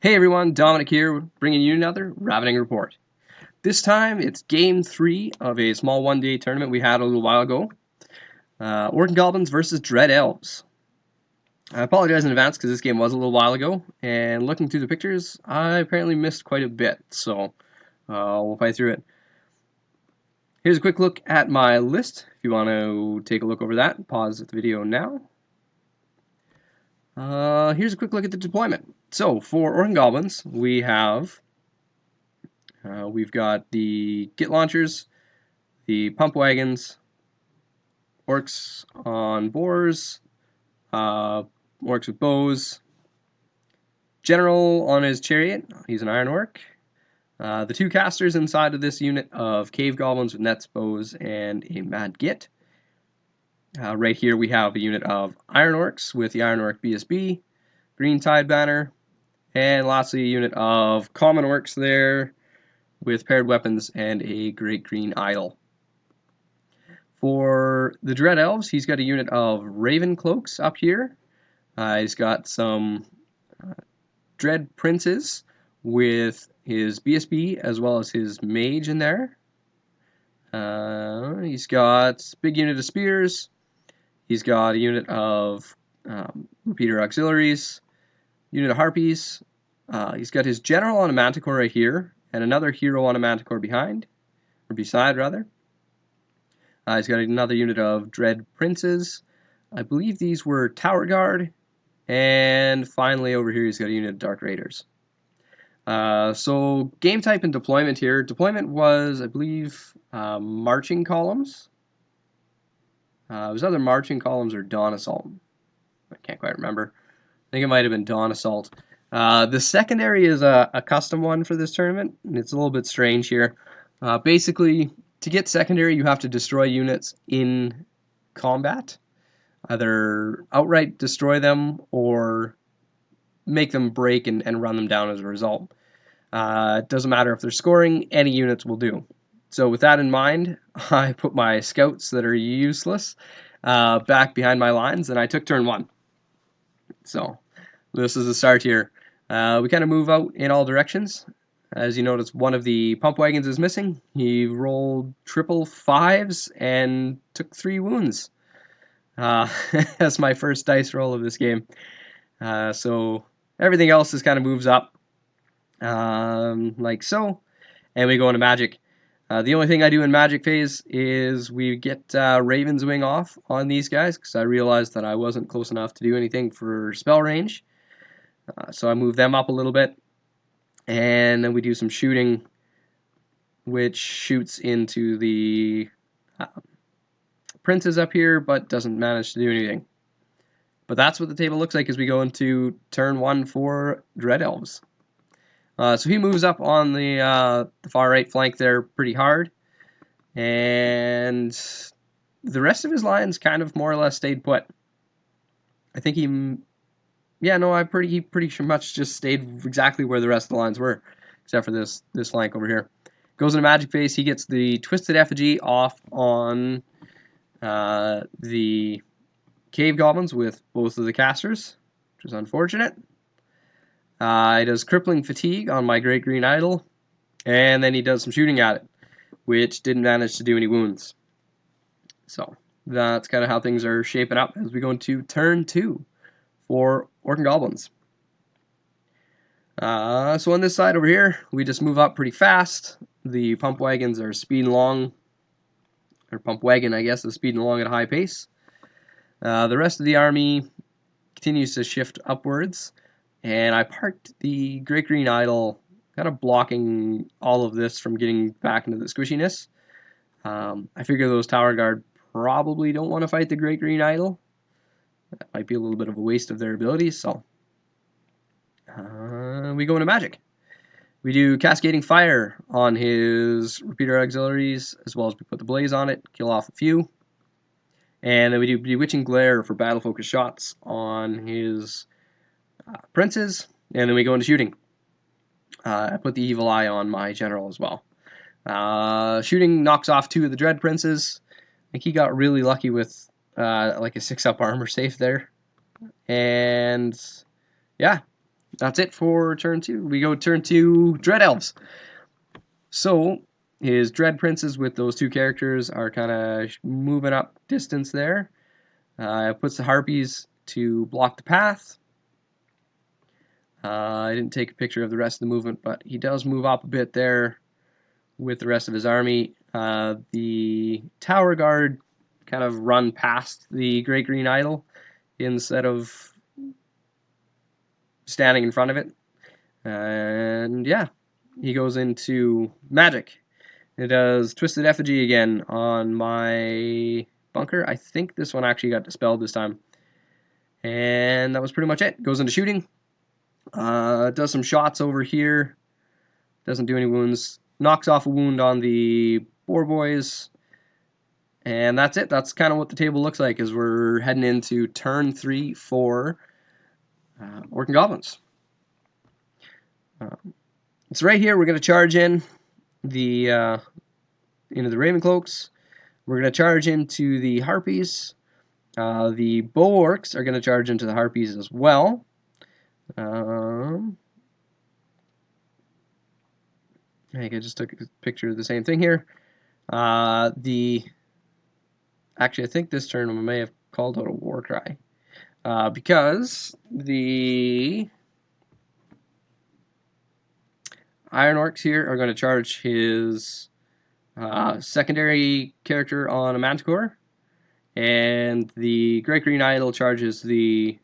Hey everyone, Dominic here, bringing you another Ravening Report. This time it's Game 3 of a small one-day tournament we had a little while ago. Orc Goblins versus Dread Elves. I apologize in advance because this game was a little while ago, and looking through the pictures, I apparently missed quite a bit, so we'll fight through it. Here's a quick look at my list. If you want to take a look over that, pause the video now. Here's a quick look at the deployment. So, for Orc Goblins, we've got the Git launchers, the pump wagons, orcs on boars, orcs with bows, general on his chariot, he's an iron orc, the two casters inside of this unit of cave goblins with nets, bows, and a mad git. Right here we have a unit of iron orcs with the iron orc BSB, green tide banner, and lastly a unit of common orcs there with paired weapons and a great green idol. For the Dread Elves, he's got a unit of Raven Cloaks up here. He's got some Dread Princes with his BSB as well as his Mage in there. He's got a big unit of Spears. He's got a unit of Repeater Auxiliaries, unit of Harpies. He's got his General on a Manticore right here, and another Hero on a Manticore behind, or beside rather. He's got another unit of Dread Princes. I believe these were Tower Guard. And finally over here he's got a unit of Dark Raiders. So game type and deployment here. Deployment was, I believe, marching columns. It was either marching columns or Dawn Assault. I can't quite remember. I think it might have been Dawn Assault. The secondary is a custom one for this tournament. And it's a little bit strange here. Basically, to get secondary, you have to destroy units in combat. Either outright destroy them or make them break and run them down as a result. It doesn't matter if they're scoring, any units will do. So with that in mind, I put my scouts that are useless back behind my lines, and I took turn 1. So this is the start here. We kind of move out in all directions. As you notice, one of the pump wagons is missing. He rolled triple 5s and took 3 wounds. That's my first dice roll of this game. So everything else just kind of moves up like so, and we go into magic. The only thing I do in magic phase is we get Raven's Wing off on these guys because I realized that I wasn't close enough to do anything for spell range. So I move them up a little bit, and then we do some shooting, which shoots into the princes up here, but doesn't manage to do anything. But that's what the table looks like as we go into turn 1 for Dread Elves. So he moves up on the far right flank there pretty hard, and the rest of his lines kind of more or less stayed put. I think he pretty much just stayed exactly where the rest of the lines were, except for this flank over here. Goes into magic phase. He gets the Twisted Effigy off on the cave goblins with both of the casters, which is unfortunate. He does crippling fatigue on my great green idol, and then he does some shooting at it, which didn't manage to do any wounds. So that's kind of how things are shaping up as we go into turn 2 for Orc and Goblins. So on this side over here, we just move up pretty fast. The pump wagons are speeding along, or pump wagon, I guess, is speeding along at a high pace. The rest of the army continues to shift upwards, and I parked the Great Green Idol, kind of blocking all of this from getting back into the squishiness. I figure those Tower Guard probably don't want to fight the Great Green Idol. That might be a little bit of a waste of their abilities, so we go into magic. We do Cascading Fire on his Repeater Auxiliaries, as well as we put the Blaze on it, kill off a few. And then we do Bewitching Glare for battle focus shots on his princes, and then we go into shooting. I put the Evil Eye on my general as well. Shooting knocks off 2 of the Dread Princes. I think he got really lucky with like a 6-up armor safe there. And yeah, that's it for turn 2. We go turn 2, Dread Elves. So his Dread Princes with those 2 characters are kind of moving up distance there. Puts the Harpies to block the path. I didn't take a picture of the rest of the movement, but he does move up a bit there with the rest of his army. The Tower Guard kind of run past the Great Green Idol instead of standing in front of it. And yeah, he goes into Magic. It does Twisted Effigy again on my bunker. I think this one actually got dispelled this time. And that was pretty much it. Goes into shooting. Does some shots over here. Doesn't do any wounds. Knocks off a wound on the Boar Boys. And that's it. That's kind of what the table looks like as we're heading into turn 3 for Orc and Goblins. So right here, we're going to charge in the into the Ravencloaks. We're going to charge into the Harpies. The Bulwarks are going to charge into the Harpies as well. I think I just took a picture of the same thing here. Actually, I think this turn I may have called out a war cry. Because the Iron Orcs here are going to charge his secondary character on a Manticore, and the Great Green Idol charges the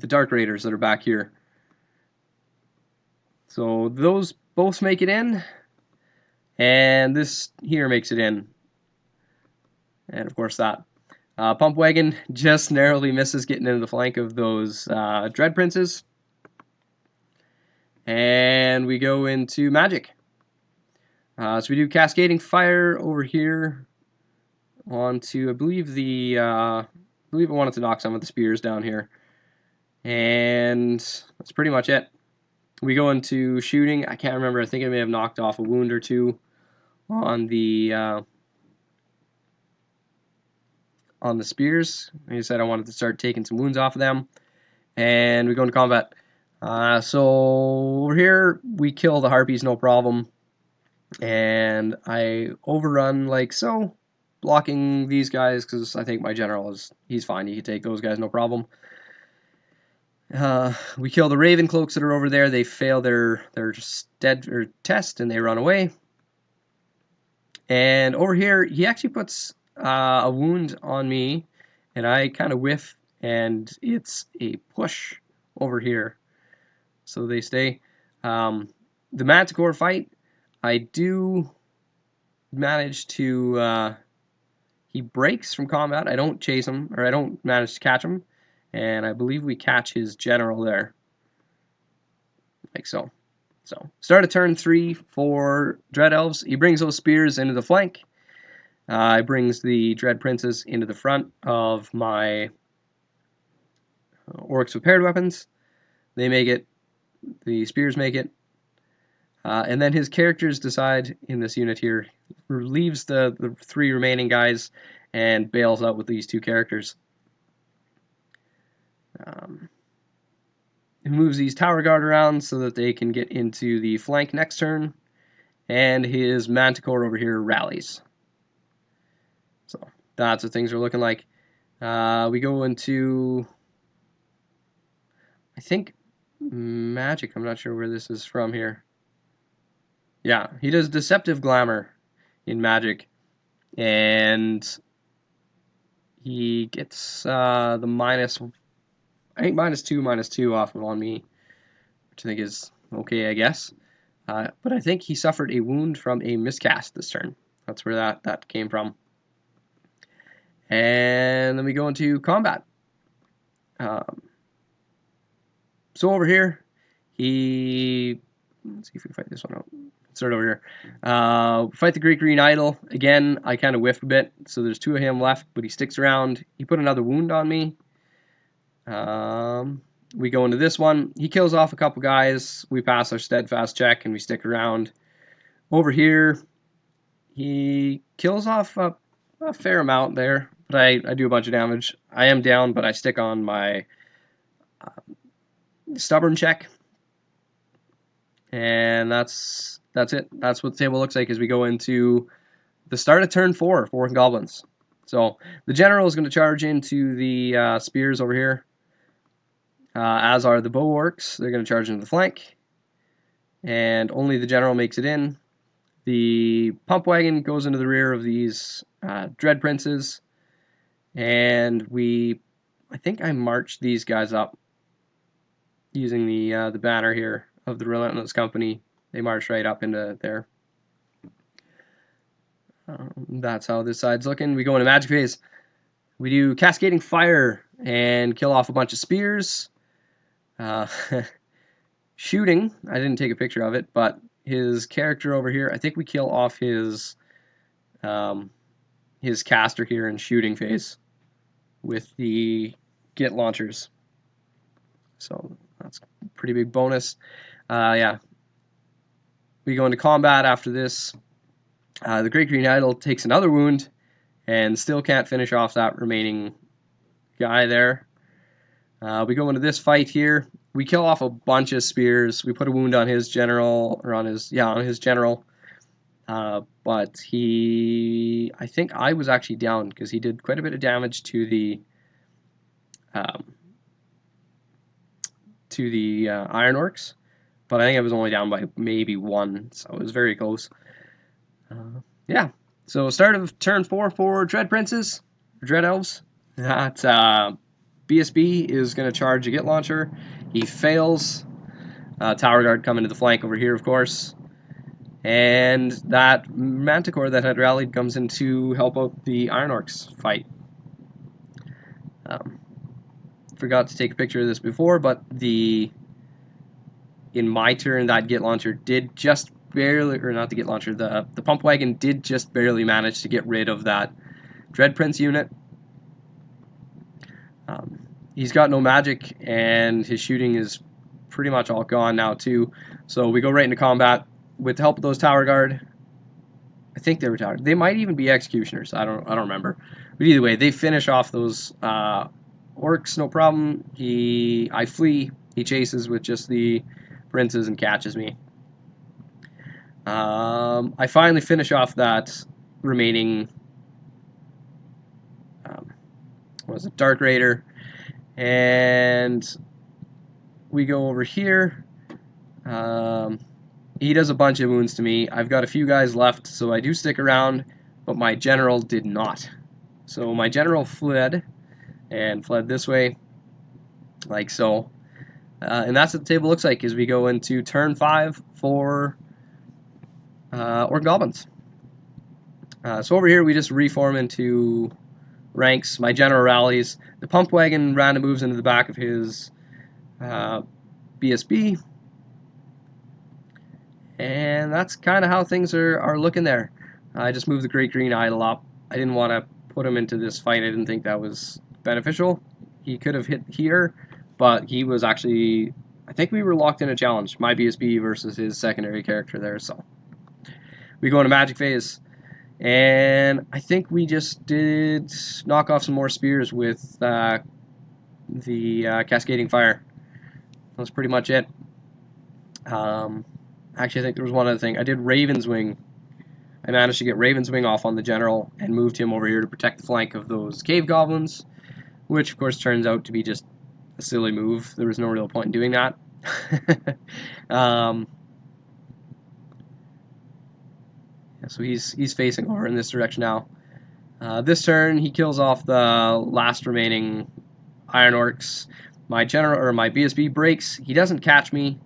Dark Raiders that are back here. So those both make it in, and this here makes it in. And of course that. Pump Wagon just narrowly misses getting into the flank of those Dread Princes. And we go into Magic. So we do Cascading Fire over here onto, I believe I wanted to knock some of the spears down here. And that's pretty much it. We go into shooting. I can't remember. I think I may have knocked off a wound or 2 on the spears. Like I said, I wanted to start taking some wounds off of them. And we go into combat. So over here, we kill the Harpies, no problem. And I overrun like so, blocking these guys because I think my general he's fine. He can take those guys, no problem. We kill the Ravencloaks that are over there. They fail their test and they run away. And over here, he actually puts a wound on me, and I kind of whiff, and it's a push over here. So they stay. The Manticore fight, I do manage to. He breaks from combat. I don't chase him, or I don't manage to catch him, and I believe we catch his general there, like so. So start of turn 3 for Dread Elves. He brings those spears into the flank. He brings the Dread Princes into the front of my Orcs with paired weapons. They make it. The spears make it. And then his characters decide in this unit here, leaves the 3 remaining guys and bails out with these 2 characters. He moves these Tower Guard around so that they can get into the flank next turn. And his Manticore over here rallies. So that's what things are looking like. We go into, I think, Magic. I'm not sure where this is from here. Yeah, he does Deceptive Glamour in Magic, and he gets the minus, I think -2/-2 off of on me, which I think is okay, I guess. But I think he suffered a wound from a miscast this turn. That's where that came from. And then we go into combat. So over here, let's see if we can fight this one out. Start over here. Fight the Great Green Idol. Again, I kind of whiffed a bit, so there's 2 of him left, but he sticks around. He put another wound on me. We go into this one. He kills off a couple guys. We pass our steadfast check, and we stick around. Over here, he kills off a fair amount there, but I do a bunch of damage. I am down, but I stick on my stubborn check. And that's it. That's what the table looks like as we go into the start of turn 4 for goblins. So the general is going to charge into the spears over here, as are the bow orcs. They're going to charge into the flank, and only the general makes it in. The pump wagon goes into the rear of these dread princes, and I think I marched these guys up using the banner here of the Relentless Company. They march right up into there. That's how this side's looking. We go into magic phase. We do Cascading Fire and kill off a bunch of spears. Shooting, I didn't take a picture of it, but his character over here, I think we kill off his caster here in shooting phase with the Git launchers. So that's a pretty big bonus. Yeah. We go into combat after this. The Great Green Idol takes another wound and still can't finish off that remaining guy there. We go into this fight here. We kill off a bunch of spears. We put a wound on his general, or on his general. But I think I was actually down because he did quite a bit of damage to the Iron Orcs. But I think I was only down by maybe 1, so it was very close. Yeah, so start of turn 4 for Dread Princes, Dread Elves. That BSB is going to charge a Git Launcher. He fails. Tower Guard coming to the flank over here, of course. And that Manticore that had rallied comes in to help out the Iron Orcs fight. Forgot to take a picture of this before, but in my turn, that Git Launcher did just barely, or not the Git Launcher, the Pump Wagon did just barely manage to get rid of that Dread Prince unit. He's got no magic, and his shooting is pretty much all gone now too. So we go right into combat with the help of those Tower Guard. I think they were Tower. They might even be Executioners. I don't remember. But either way, they finish off those orcs, no problem. I flee. He chases with just the princes and catches me. I finally finish off that remaining what was it, Dark Raider, and we go over here. He does a bunch of wounds to me. I've got a few guys left, so I do stick around, but my general did not. So my general fled, and fled this way, like so. And that's what the table looks like as we go into turn 5 for Orc Goblins. So over here we just reform into ranks. My general rallies. The Pump Wagon random moves into the back of his BSB. And that's kind of how things are looking there. I just moved the Great Green Idol up. I didn't want to put him into this fight. I didn't think that was beneficial. He could have hit here, but he was actually... I think we were locked in a challenge. My BSB versus his secondary character there, so... We go into Magic Phase. And I think we just did knock off some more spears with the Cascading Fire. That's pretty much it. Actually, I think there was one other thing. I did Raven's Wing. I managed to get Raven's Wing off on the general and moved him over here to protect the flank of those cave goblins, which of course turns out to be just a silly move. There was no real point in doing that. So he's facing over in this direction now. This turn, he kills off the last remaining Iron Orcs. My BSB breaks. He doesn't catch me,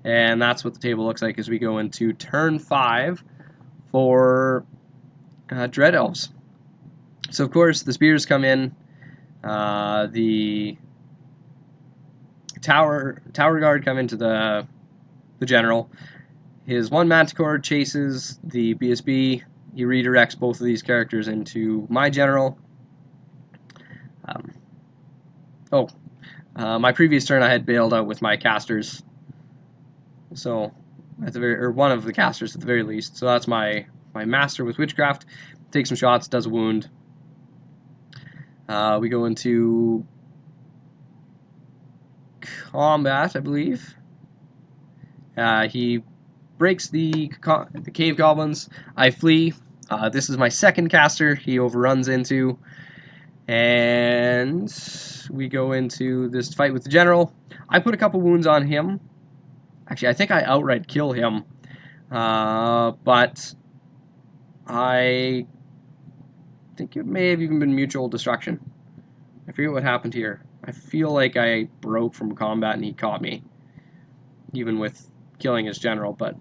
and that's what the table looks like as we go into turn 5 for Dread Elves. So of course the spears come in. The Tower Guard come into the general. His one Manticore chases the BSB. He redirects both of these characters into my general. My previous turn I had bailed out with my casters. So at the very, or one of the casters at the very least. So that's my master with witchcraft. Takes some shots, does a wound. We go into combat, I believe. He breaks the cave goblins. I flee. This is my second caster he overruns into. And we go into this fight with the general. I put a couple wounds on him. Actually, I think I outright kill him. But I think it may have even been mutual destruction. I forget what happened here. I feel like I broke from combat and he caught me. Even with killing his general, but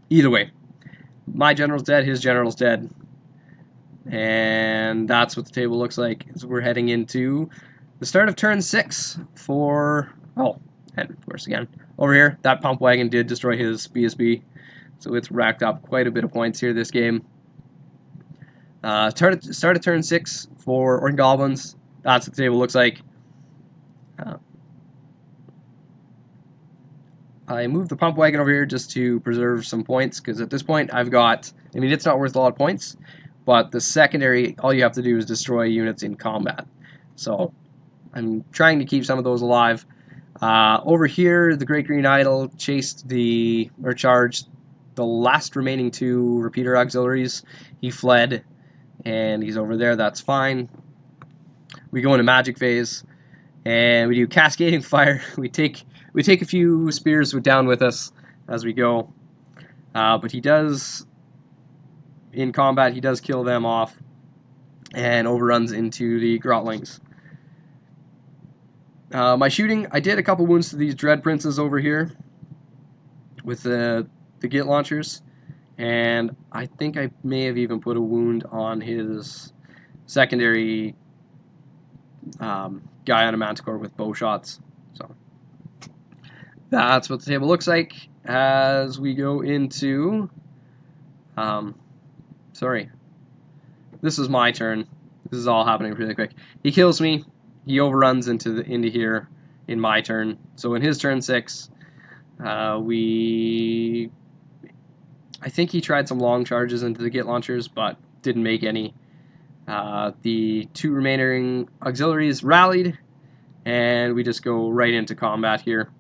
either way. My general's dead, his general's dead. And that's what the table looks like as we're heading into the start of turn 6 for... Oh, and of course again, over here, that pump wagon did destroy his BSB. So it's racked up quite a bit of points here this game. Start of turn 6 for Orc and Goblins. That's what the table looks like. I moved the pump wagon over here just to preserve some points, because at this point I've got... I mean, it's not worth a lot of points, but the secondary, all you have to do is destroy units in combat. So I'm trying to keep some of those alive. Over here, the Great Green Idol charged the last remaining 2 repeater auxiliaries. He fled, and he's over there. That's fine. We go into magic phase, and we do cascading fire. We take a few spears down with us as we go, but he does, in combat, he does kill them off and overruns into the Grotlings. My shooting, I did a couple wounds to these Dread Princes over here with the Git launchers, and I think I may have even put a wound on his secondary guy on a Manticore with bow shots. So that's what the table looks like as we go into... sorry. This is my turn. This is all happening really quick. He kills me. He overruns into here in my turn. So in his turn 6, I think he tried some long charges into the Git launchers, but didn't make any. The 2 remaining auxiliaries rallied, and we just go right into combat here.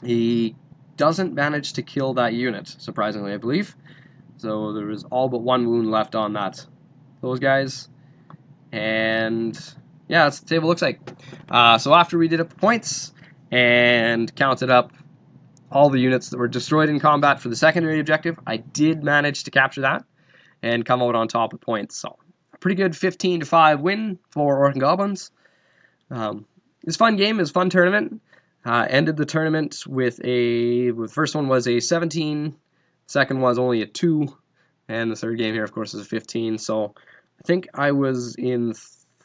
He doesn't manage to kill that unit, surprisingly, I believe. So there was all but 1 wound left on those guys. And yeah, that's what the table looks like. So after we did up the points and counted up all the units that were destroyed in combat for the secondary objective, I did manage to capture that and come out on top of points. So a pretty good 15-5 win for Orc and Goblins. It's a fun game. It was a fun tournament. Ended the tournament with the first one was a 17, second was only a 2, and the third game here, of course, is a 15. So I think I was in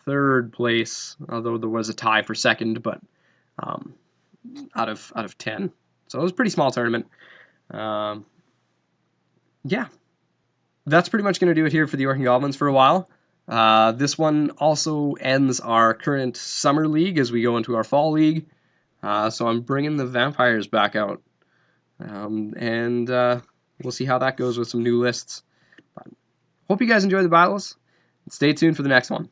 3rd place, although there was a tie for 2nd, but out of 10. So it was a pretty small tournament. Yeah, that's pretty much going to do it here for the Orc and Goblins for a while. This one also ends our current summer league as we go into our fall league. So I'm bringing the vampires back out, and we'll see how that goes with some new lists. But hope you guys enjoy the battles. Stay tuned for the next one.